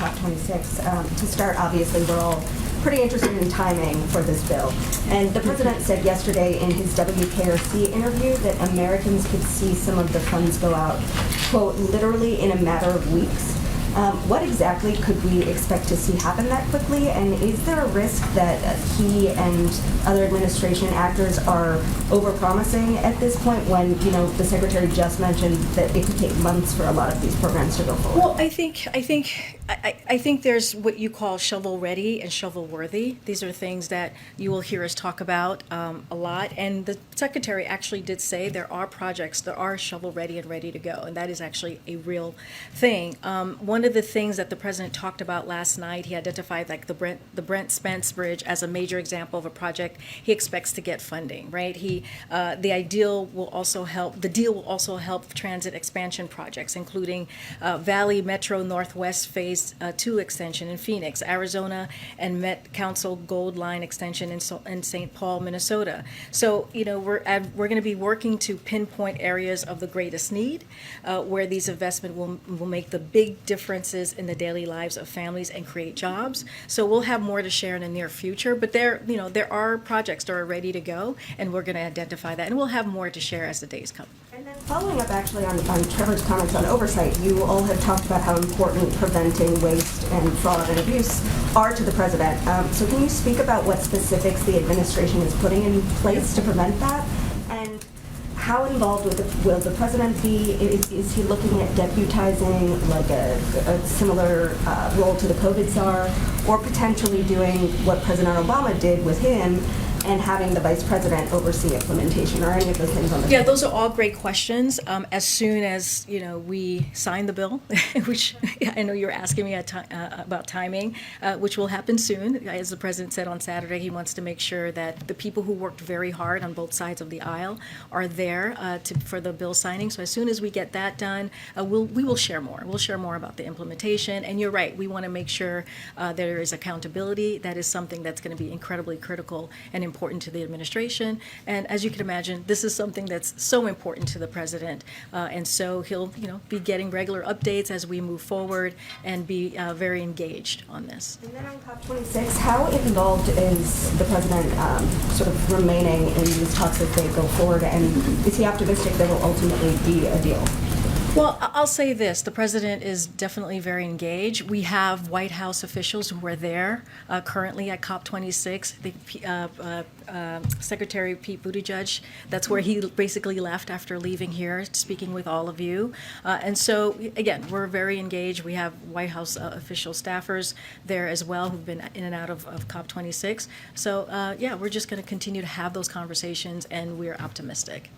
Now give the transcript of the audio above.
COP26. To start, obviously, we're all pretty interested in timing for this bill. And the president said yesterday in his WKRC interview that Americans could see some of the funds go out, quote, literally in a matter of weeks. What exactly could we expect to see happen that quickly? And is there a risk that he and other administration actors are overpromising at this point when, you know, the secretary just mentioned that it could take months for a lot of these programs to go forward? Well, I think there's what you call shovel ready and shovel worthy. These are things that you will hear us talk about a lot. And the secretary actually did say there are projects that are shovel ready and ready to go, and that is actually a real thing. One of the things that the president talked about last night, he identified like the Brent Spence Bridge as a major example of a project he expects to get funding. Right? The deal will also help transit expansion projects, including Valley Metro Northwest Phase 2 extension in Phoenix, Arizona, and Met Council Gold Line extension in St. Paul, Minnesota. So, you know, we're going to be working to pinpoint areas of the greatest need where these investments will make the big differences in the daily lives of families and create jobs. So we'll have more to share in the near future, but there are projects that are ready to go, and we're going to identify that, and we'll have more to share as the days come. And then following up actually on Trevor's comments on oversight, you all have talked about how important preventing waste and fraud and abuse are to the president. So can you speak about what specifics the administration is putting in place to prevent that? And how involved will the president be? Is he looking at deputizing like a similar role to the COVID czar, or potentially doing what President Obama did with him and having the vice president oversee implementation, or any of those things on the Yeah, those are all great questions. As soon as we sign the bill, which I know you're asking me about timing, which will happen soon. As the president said on Saturday, he wants to make sure that the people who worked very hard on both sides of the aisle are there for the bill signing. So as soon as we get that done, we will share more. We'll share more about the implementation. And you're right, we want to make sure there is accountability. That is something that's going to be incredibly critical and important to the administration. And as you can imagine, this is something that's so important to the president. And so he'll be getting regular updates as we move forward and be very engaged on this. And then on COP26, how involved is the president sort of remaining in these talks as they go forward? And is he optimistic there will ultimately be a deal? Well, I'll say this. The president is definitely very engaged. We have White House officials who are there currently at COP26. Secretary Pete Buttigieg, that's where he basically left after leaving here, speaking with all of you. And so, again, we're very engaged. We have White House official staffers there as well who've been in and out of COP26. So, yeah, we're just going to continue to have those conversations, and we're optimistic.